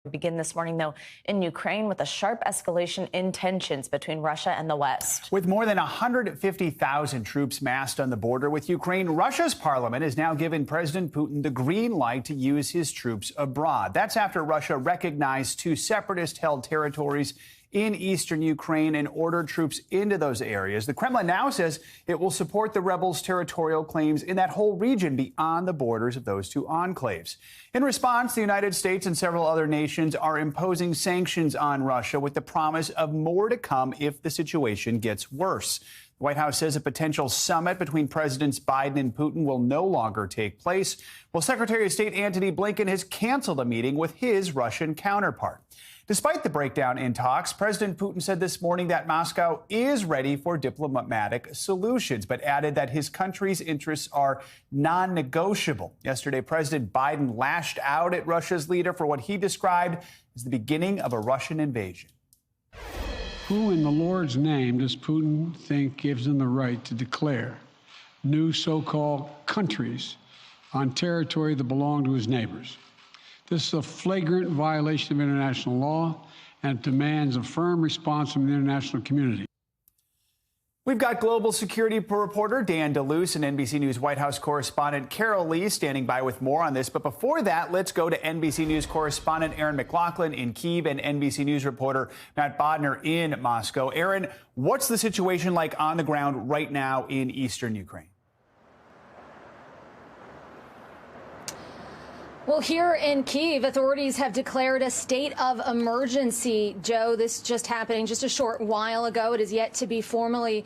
Begin this morning, though, in Ukraine with a sharp escalation in tensions between Russia and the West. With more than 150,000 troops massed on the border with Ukraine, Russia's parliament has now given President Putin the green light to use his troops abroad. That's after Russia recognized two separatist-held territories in eastern Ukraine and ordered troops into those areas. The Kremlin now says it will support the rebels' territorial claims in that whole region beyond the borders of those two enclaves. In response, the United States and several other nations are imposing sanctions on Russia with the promise of more to come if the situation gets worse. The White House says a potential summit between Presidents Biden and Putin will no longer take place, while Secretary of State Antony Blinken has canceled a meeting with his Russian counterpart. Despite the breakdown in talks, President Putin said this morning that Moscow is ready for diplomatic solutions, but added that his country's interests are non-negotiable. Yesterday, President Biden lashed out at Russia's leader for what he described as the beginning of a Russian invasion. Who in the Lord's name does Putin think gives him the right to declare new so-called countries on territory that belong to his neighbors? This is a flagrant violation of international law and demands a firm response from the international community. We've got global security reporter Dan DeLuce and NBC News White House correspondent Carol Lee standing by with more on this. But before that, let's go to NBC News correspondent Aaron McLaughlin in Kyiv and NBC News reporter Matt Bodner in Moscow. Aaron, what's the situation like on the ground right now in eastern Ukraine? Well, here in Kyiv, authorities have declared a state of emergency. Joe, this just happening just a short while ago. It is yet to be formally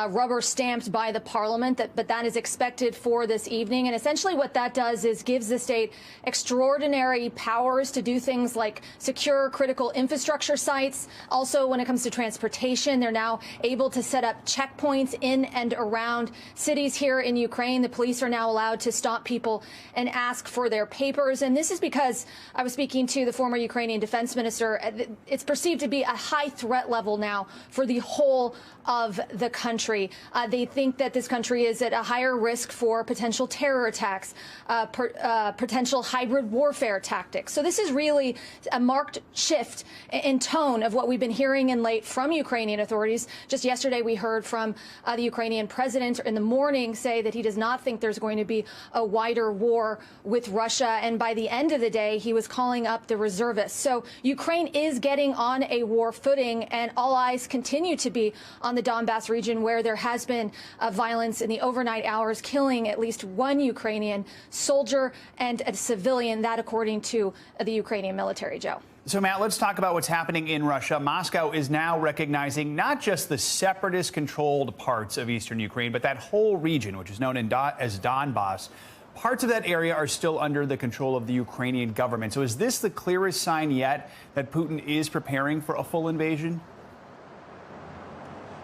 rubber stamped by the parliament, but that is expected for this evening. And essentially what that does is gives the state extraordinary powers to do things like secure critical infrastructure sites. Also, when it comes to transportation, they're now able to set up checkpoints in and around cities here in Ukraine. The police are now allowed to stop people and ask for their papers. And this is because I was speaking to the former Ukrainian defense minister. It's perceived to be a high threat level now for the whole of the country. They think that this country is at a higher risk for potential terror attacks, potential hybrid warfare tactics. So this is really a marked shift in tone of what we've been hearing in late from Ukrainian authorities. Just yesterday, we heard from the Ukrainian president in the morning say that he does not think there's going to be a wider war with Russia. And by the end of the day, he was calling up the reservists. So Ukraine is getting on a war footing, and all eyes continue to be on the Donbass region, where there has been violence in the overnight hours, killing at least one Ukrainian soldier and a civilian, that according to the Ukrainian military, Joe. So, Matt, let's talk about what's happening in Russia. Moscow is now recognizing not just the separatist-controlled parts of eastern Ukraine, but that whole region, which is known as Donbass. Parts of that area are still under the control of the Ukrainian government. So is this the clearest sign yet that Putin is preparing for a full invasion?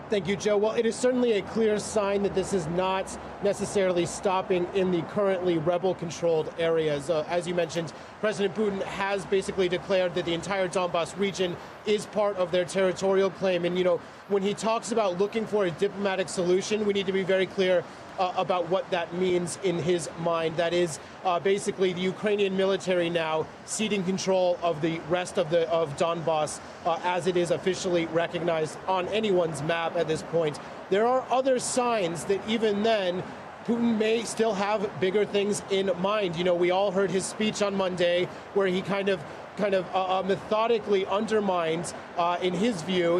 Thank you, Joe. Well, it is certainly a clear sign that this is not necessarily stopping in the currently rebel-controlled areas. As you mentioned, President Putin has basically declared that the entire Donbass region is part of their territorial claim. And, you know, when he talks about looking for a diplomatic solution, we need to be very clear about what that means in his mind. That is basically the Ukrainian military now ceding control of the rest of Donbass as it is officially recognized on anyone's map at this point. There are other signs that even then Putin may still have bigger things in mind. You know, we all heard his speech on Monday where he kind of methodically undermines, in his view,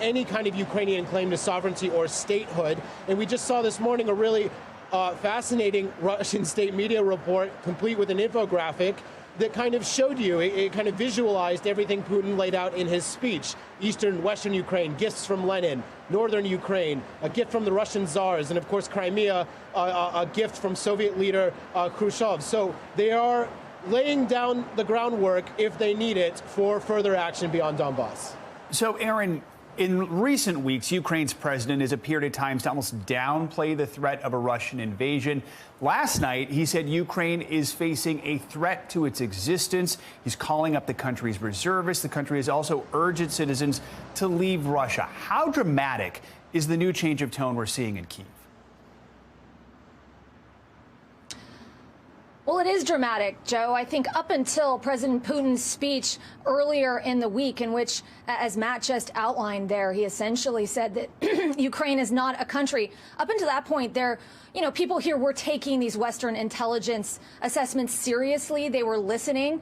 any kind of Ukrainian claim to sovereignty or statehood. And we just saw this morning a really fascinating Russian state media report, complete with an infographic, that kind of showed you, it kind of visualized everything Putin laid out in his speech. Eastern, Western Ukraine, gifts from Lenin. Northern Ukraine, a gift from the Russian Tsars. And of course, Crimea, a gift from Soviet leader Khrushchev. So they are laying down the groundwork, if they need it, for further action beyond Donbass. So, Aaron, in recent weeks, Ukraine's president has appeared at times to almost downplay the threat of a Russian invasion. Last night, he said Ukraine is facing a threat to its existence. He's calling up the country's reservists. The country has also urged its citizens to leave Russia. How dramatic is the new change of tone we're seeing in Kyiv? Well, it is dramatic, Joe. I think up until President Putin's speech earlier in the week, in which, as Matt just outlined there, he essentially said that Ukraine is not a country. Up until that point, people here were taking these Western intelligence assessments seriously. They were listening.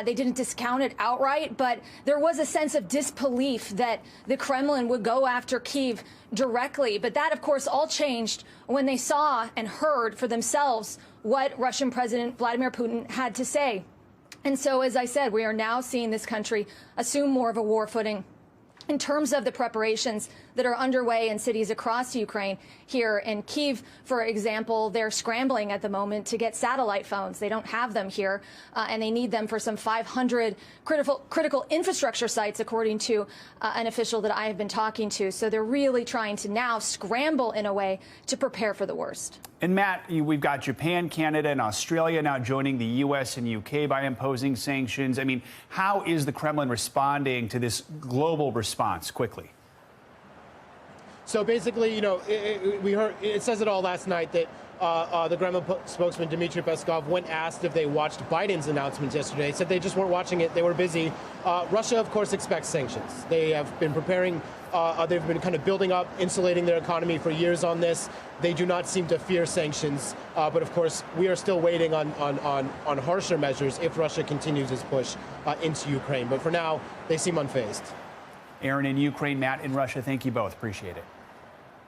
They didn't discount it outright, but there was a sense of disbelief that the Kremlin would go after Kyiv directly. But that, of course, all changed when they saw and heard for themselves what Russian President Vladimir Putin had to say. And so, as I said, we are now seeing this country assume more of a war footing in terms of the preparations that are underway in cities across Ukraine. Here in Kyiv, for example, they're scrambling at the moment to get satellite phones. They don't have them here, and they need them for some 500 critical infrastructure sites, according to an official that I have been talking to. So they're really trying to now scramble in a way to prepare for the worst. And Matt, we've got Japan, Canada, and Australia now joining the U.S. and U.K. by imposing sanctions. I mean, how is the Kremlin responding to this global response quickly? So basically, we heard it says it all last night that the Kremlin spokesman Dmitry Peskov, when asked if they watched Biden's announcements yesterday, said they just weren't watching it. They were busy. Russia, of course, expects sanctions. They have been preparing. They've been kind of building up, insulating their economy for years on this. They do not seem to fear sanctions. But of course, we are still waiting on harsher measures if Russia continues its push into Ukraine. But for now, they seem unfazed. Aaron in Ukraine, Matt in Russia, thank you both. Appreciate it.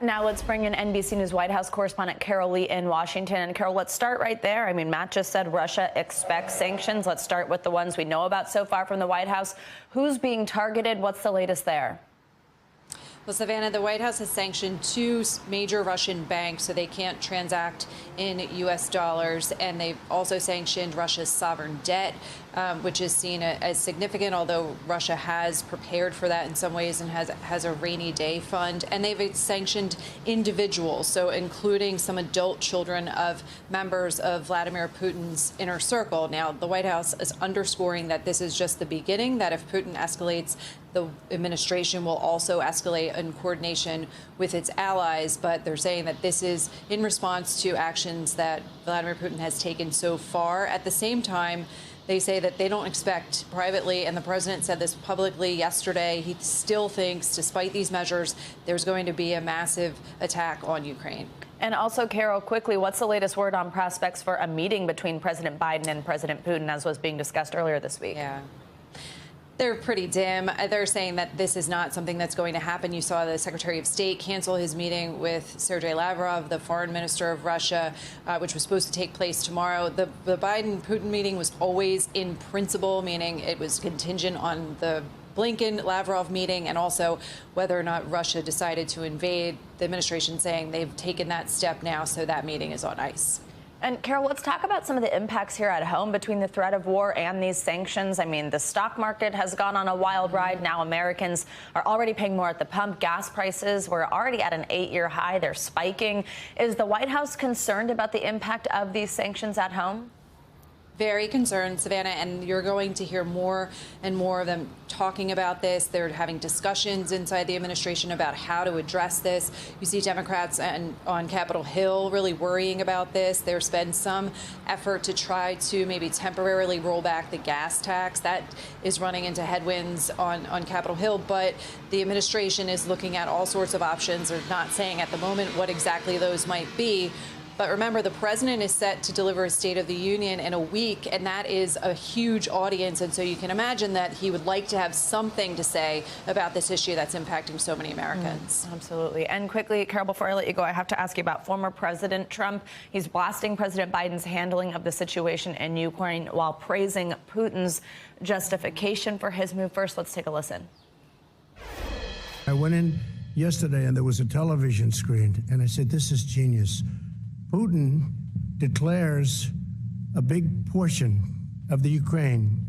Now let's bring in NBC News White House correspondent Carol Lee in Washington. And Carol, let's start right there. I mean, Matt just said Russia expects sanctions. Let's start with the ones we know about so far from the White House. Who's being targeted? What's the latest there? Well, Savannah, the White House has sanctioned 2 major Russian banks so they can't transact in U.S. dollars. And they've also sanctioned Russia's sovereign debt, which is seen as significant, although Russia has prepared for that in some ways and has a rainy day fund. And they've sanctioned individuals, so including some adult children of members of Vladimir Putin's inner circle. Now, the White House is underscoring that this is just the beginning, that if Putin escalates, the administration will also escalate in coordination with its allies. But they're saying that this is in response to actions that Vladimir Putin has taken so far. At the same time, they say that they don't expect privately, and the president said this publicly yesterday, he still thinks, despite these measures, there's going to be a massive attack on Ukraine. And also, Carol, quickly, what's the latest word on prospects for a meeting between President Biden and President Putin, as was being discussed earlier this week? Yeah. They're pretty dim. They're saying that this is not something that's going to happen. You saw the Secretary of State cancel his meeting with Sergei Lavrov, the foreign minister of Russia, which was supposed to take place tomorrow. The Biden-Putin meeting was always in principle, meaning it was contingent on the Blinken-Lavrov meeting and also whether or not Russia decided to invade. The administration saying they've taken that step now, so that meeting is on ice. And Carol, let's talk about some of the impacts here at home between the threat of war and these sanctions. I mean, the stock market has gone on a wild ride. Now Americans are already paying more at the pump. Gas prices were already at an 8-year high. They're spiking. Is the White House concerned about the impact of these sanctions at home? Very concerned, Savannah, and you're going to hear more and more of them talking about this. They're having discussions inside the administration about how to address this. You see Democrats on Capitol Hill really worrying about this. There's been some effort to try to maybe temporarily roll back the gas tax. That is running into headwinds on Capitol Hill, but the administration is looking at all sorts of options. They're not saying at the moment what exactly those might be. But remember, the president is set to deliver a State of the Union in a week, and that is a huge audience. And so you can imagine that he would like to have something to say about this issue that's impacting so many Americans. Absolutely. And quickly, Carol, before I let you go, I have to ask you about former President Trump. He's blasting President Biden's handling of the situation in Ukraine while praising Putin's justification for his move. First, let's take a listen. I went in yesterday and there was a television screen, and I said, this is genius. Putin declares a big portion of the Ukraine.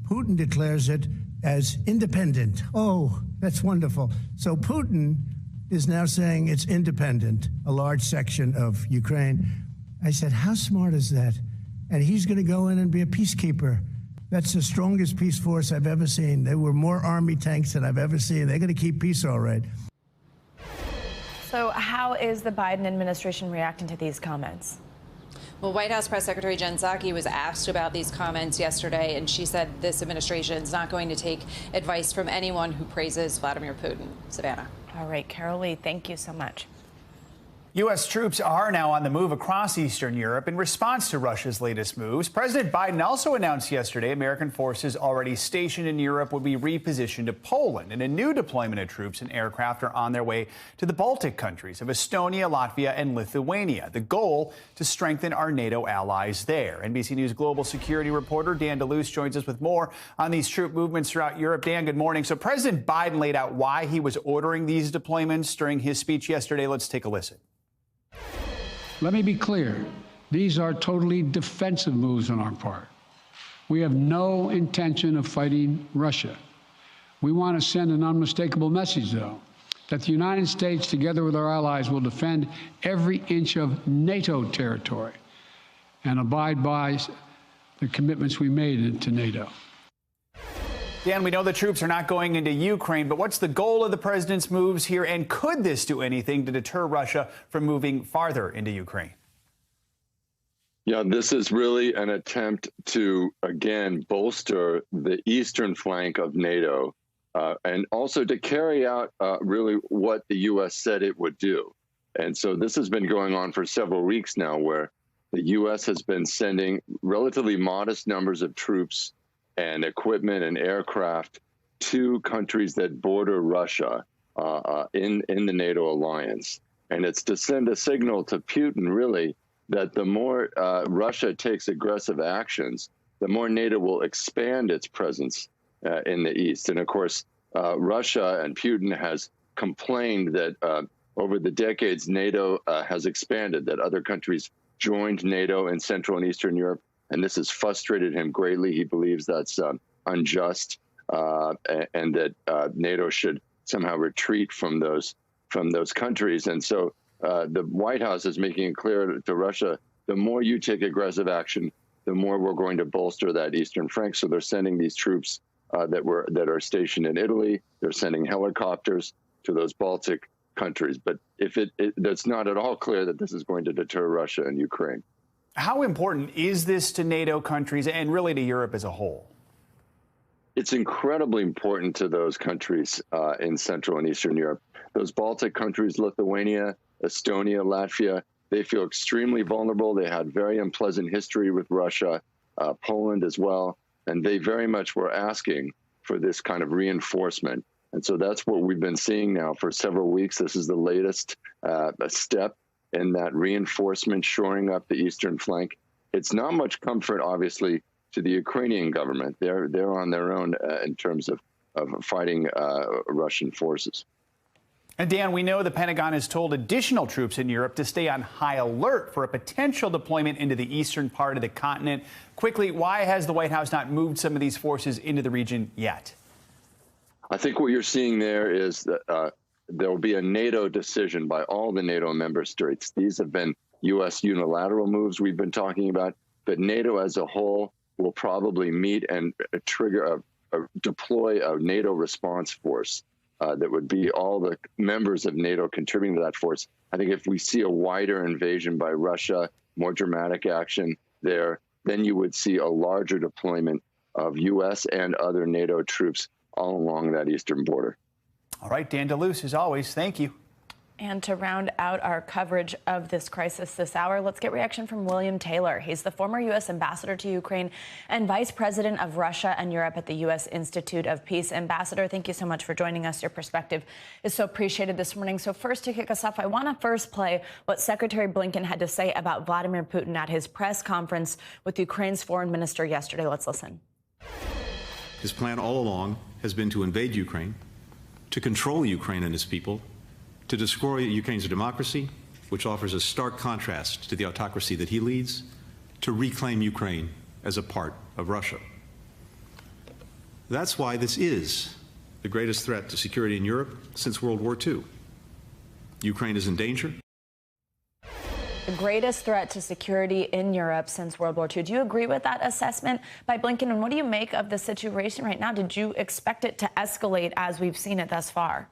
Putin declares it as independent. Oh, that's wonderful. So Putin is now saying it's independent, a large section of Ukraine. I said, how smart is that? And he's going to go in and be a peacekeeper. That's the strongest peace force I've ever seen. There were more army tanks than I've ever seen. They're going to keep peace all right. So how is the Biden administration reacting to these comments? Well, White House Press Secretary Jen Psaki was asked about these comments yesterday, and she said this administration is not going to take advice from anyone who praises Vladimir Putin. Savannah. All right, Carol Lee, thank you so much. U.S. troops are now on the move across Eastern Europe in response to Russia's latest moves. President Biden also announced yesterday American forces already stationed in Europe would be repositioned to Poland, and a new deployment of troops and aircraft are on their way to the Baltic countries of Estonia, Latvia, and Lithuania. The goal to strengthen our NATO allies there. NBC News global security reporter Dan DeLuce joins us with more on these troop movements throughout Europe. Dan, good morning. So President Biden laid out why he was ordering these deployments during his speech yesterday. Let's take a listen. Let me be clear. These are totally defensive moves on our part. We have no intention of fighting Russia. We want to send an unmistakable message, though, that the United States, together with our allies, will defend every inch of NATO territory and abide by the commitments we made to NATO. Dan, we know the troops are not going into Ukraine, but what's the goal of the president's moves here? And could this do anything to deter Russia from moving farther into Ukraine? Yeah, this is really an attempt to, again, bolster the eastern flank of NATO and also to carry out really what the U.S. said it would do. And so this has been going on for several weeks now, where the U.S. has been sending relatively modest numbers of troops and equipment and aircraft to countries that border Russia in the NATO alliance. And it's to send a signal to Putin, really, that the more Russia takes aggressive actions, the more NATO will expand its presence in the East. And of course, Russia and Putin has complained that over the decades, NATO has expanded, that other countries joined NATO in Central and Eastern Europe. And this has frustrated him greatly. He believes that's unjust and that NATO should somehow retreat from those countries. And so the White House is making it clear to Russia, the more you take aggressive action, the more we're going to bolster that eastern flank. So they're sending these troops that are stationed in Italy. They're sending helicopters to those Baltic countries. But if it's not at all clear that this is going to deter Russia and Ukraine. How important is this to NATO countries and really to Europe as a whole? It's incredibly important to those countries in Central and Eastern Europe. Those Baltic countries, Lithuania, Estonia, Latvia, they feel extremely vulnerable. They had very unpleasant history with Russia, Poland as well, and they very much were asking for this kind of reinforcement. And so that's what we've been seeing now for several weeks. This is the latest step in that reinforcement, shoring up the eastern flank. It's not much comfort, obviously, to the Ukrainian government. They're on their own in terms of fighting Russian forces. And Dan, we know the Pentagon has told additional troops in Europe to stay on high alert for a potential deployment into the eastern part of the continent. Quickly, why has the White House not moved some of these forces into the region yet? I think what you're seeing there is that there will be a NATO decision by all the NATO member states. These have been U.S. unilateral moves we've been talking about, but NATO as a whole will probably meet and deploy a NATO response force that would be all the members of NATO contributing to that force. I think if we see a wider invasion by Russia, more dramatic action there, then you would see a larger deployment of U.S. and other NATO troops all along that eastern border. All right, Dan DeLuce, as always, thank you. And to round out our coverage of this crisis this hour, let's get reaction from William Taylor. He's the former U.S. ambassador to Ukraine and vice president of Russia and Europe at the U.S. Institute of Peace. Ambassador, thank you so much for joining us. Your perspective is so appreciated this morning. So first, to kick us off, I want to first play what Secretary Blinken had to say about Vladimir Putin at his press conference with Ukraine's foreign minister yesterday. Let's listen. His plan all along has been to invade Ukraine, to control Ukraine and its people, to destroy Ukraine's democracy, which offers a stark contrast to the autocracy that he leads, to reclaim Ukraine as a part of Russia. That's why this is the greatest threat to security in Europe since World War II. Ukraine is in danger. The greatest threat to security in Europe since World War II. Do you agree with that assessment by Blinken? And what do you make of the situation right now? Did you expect it to escalate as we've seen it thus far?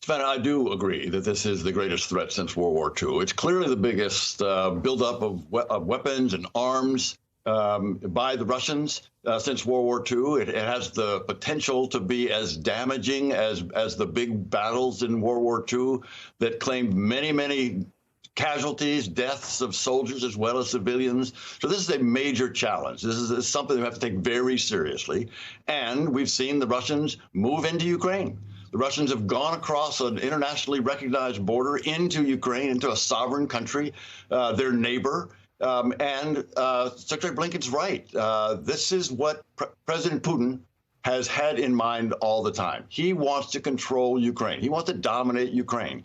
Savannah, I do agree that this is the greatest threat since World War II. It's clearly the biggest buildup of weapons and arms by the Russians since World War II. It has the potential to be as damaging as the big battles in World War II that claimed many, many casualties, deaths of soldiers as well as civilians. So this is a major challenge. This is something we have to take very seriously. And we've seen the Russians move into Ukraine. The Russians have gone across an internationally recognized border into Ukraine, into a sovereign country, their neighbor. And Secretary Blinken's right. This is what President Putin has had in mind all the time. He wants to control Ukraine. He wants to dominate Ukraine.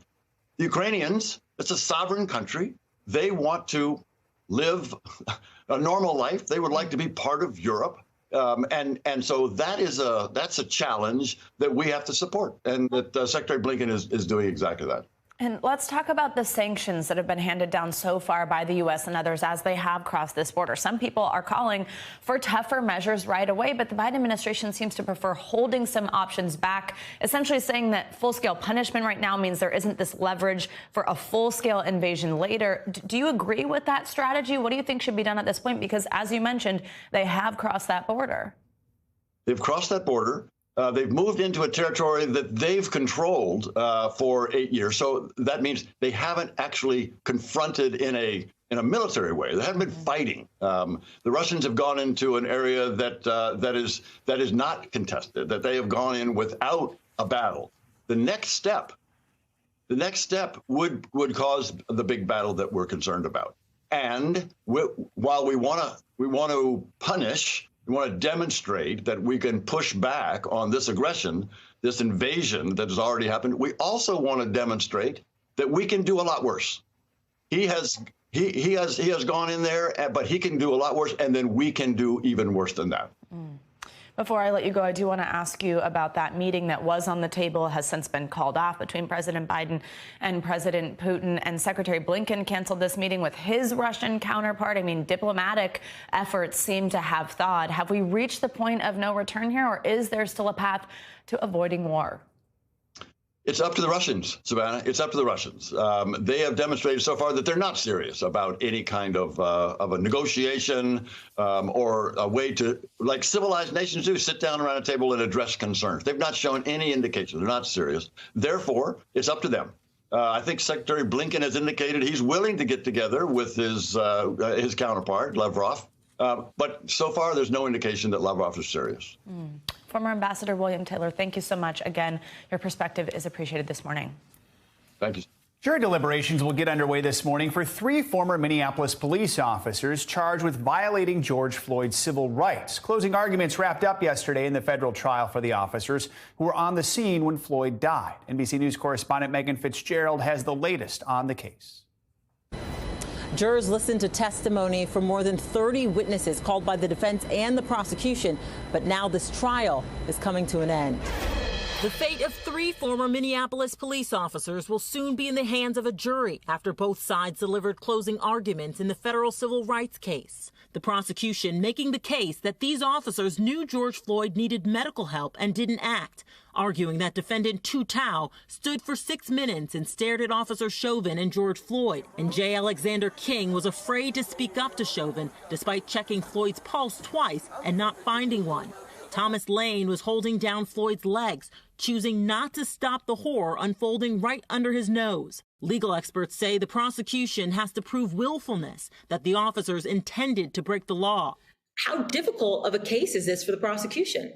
The Ukrainians, it's a sovereign country. They want to live a normal life. They would like to be part of Europe. And so that's a challenge that we have to support, and that Secretary Blinken is doing exactly that. And let's talk about the sanctions that have been handed down so far by the U.S. and others as they have crossed this border. Some people are calling for tougher measures right away, but the Biden administration seems to prefer holding some options back, essentially saying that full-scale punishment right now means there isn't this leverage for a full-scale invasion later. Do you agree with that strategy? What do you think should be done at this point? Because, as you mentioned, they have crossed that border. They've crossed that border. They've moved into a territory that they've controlled for 8 years. So that means they haven't actually confronted in a military way. They haven't been fighting. The Russians have gone into an area that is not contested, that they have gone in without a battle. The next step would cause the big battle that we're concerned about. And while we want to punish. We want to demonstrate that we can push back on this aggression, this invasion that has already happened. We also want to demonstrate that we can do a lot worse. He has gone in there, but he can do a lot worse, and then we can do even worse than that. Before I let you go, I do want to ask you about that meeting that was on the table, has since been called off, between President Biden and President Putin. And Secretary Blinken canceled this meeting with his Russian counterpart. I mean, diplomatic efforts seem to have thawed. Have we reached the point of no return here, or is there still a path to avoiding war? It's up to the Russians, Savannah. It's up to the Russians. They have demonstrated so far that they're not serious about any kind of a negotiation or a way to, like civilized nations do, sit down around a table and address concerns. They've not shown any indication. They're not serious. Therefore, it's up to them. I think Secretary Blinken has indicated he's willing to get together with his counterpart, Lavrov. But so far, there's no indication that Lavrov is serious. Former Ambassador William Taylor, thank you so much. Again, your perspective is appreciated this morning. Thank you. Jury deliberations will get underway this morning for 3 former Minneapolis police officers charged with violating George Floyd's civil rights. Closing arguments wrapped up yesterday in the federal trial for the officers who were on the scene when Floyd died. NBC News correspondent Megan Fitzgerald has the latest on the case. Jurors listened to testimony from more than 30 witnesses called by the defense and the prosecution. But now this trial is coming to an end. The fate of 3 former Minneapolis police officers will soon be in the hands of a jury after both sides delivered closing arguments in the federal civil rights case. The prosecution making the case that these officers knew George Floyd needed medical help and didn't act, arguing that defendant Tu Tao stood for 6 minutes and stared at Officer Chauvin and George Floyd, and J. Alexander King was afraid to speak up to Chauvin despite checking Floyd's pulse twice and not finding one. Thomas Lane was holding down Floyd's legs, choosing not to stop the horror unfolding right under his nose. Legal experts say the prosecution has to prove willfulness, that the officers intended to break the law. How difficult of a case is this for the prosecution?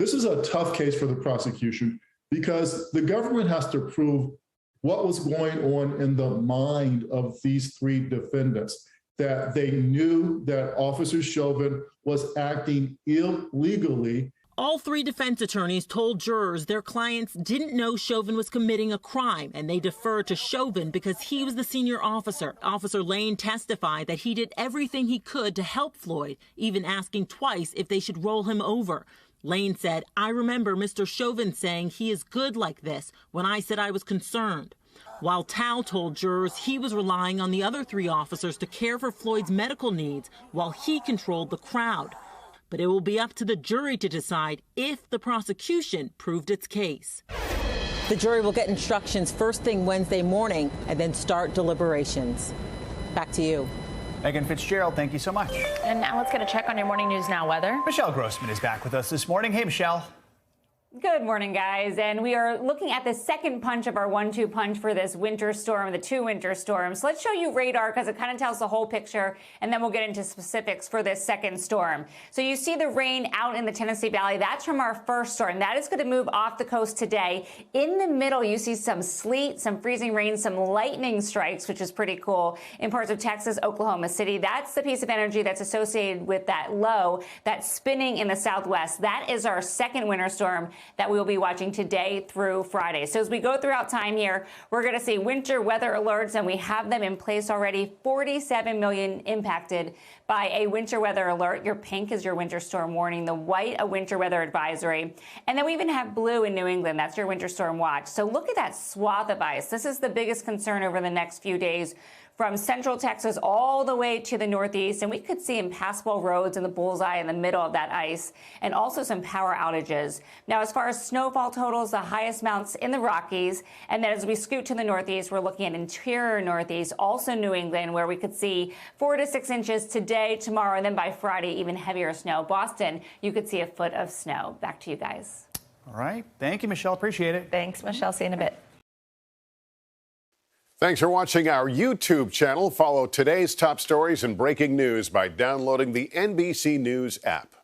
This is a tough case for the prosecution because the government has to prove what was going on in the mind of these 3 defendants, that they knew that Officer Chauvin was acting illegally. All 3 defense attorneys told jurors their clients didn't know Chauvin was committing a crime, and they deferred to Chauvin because he was the senior officer. Officer Lane testified that he did everything he could to help Floyd, even asking twice if they should roll him over. Lane said, "I remember Mr. Chauvin saying he is good like this when I said I was concerned." While Tao told jurors he was relying on the other 3 officers to care for Floyd's medical needs while he controlled the crowd. But it will be up to the jury to decide if the prosecution proved its case. The jury will get instructions first thing Wednesday morning and then start deliberations. Back to you. Megan Fitzgerald, thank you so much. And now let's get a check on your Morning News Now weather. Michelle Grossman is back with us this morning. Hey, Michelle. Good morning, guys. And we are looking at the second punch of our 1-2 punch for this winter storm, the 2 winter storms. So let's show you radar because it kind of tells the whole picture, and then we'll get into specifics for this second storm. So you see the rain out in the Tennessee Valley. That's from our first storm. That is going to move off the coast today. In the middle, you see some sleet, some freezing rain, some lightning strikes, which is pretty cool, in parts of Texas, Oklahoma City. That's the piece of energy that's associated with that low that's spinning in the southwest. That is our second winter storm that we will be watching today through Friday. So as we go throughout time here, we're going to see winter weather alerts, and we have them in place already. 47 million impacted by a winter weather alert. Your pink is your winter storm warning, the white a winter weather advisory. And then we even have blue in New England. That's your winter storm watch. So look at that swath of ice. This is the biggest concern over the next few days, from central Texas all the way to the northeast. And we could see impassable roads in the bullseye in the middle of that ice, and also some power outages. Now, as far as snowfall totals, the highest amounts in the Rockies. And then as we scoot to the northeast, we're looking at interior northeast, also New England, where we could see 4 to 6 inches today, tomorrow, and then by Friday, even heavier snow. Boston, you could see a foot of snow. Back to you guys. All right. Thank you, Michelle. Appreciate it. Thanks, Michelle. See you in a bit. Thanks for watching our YouTube channel. Follow today's top stories and breaking news by downloading the NBC News app.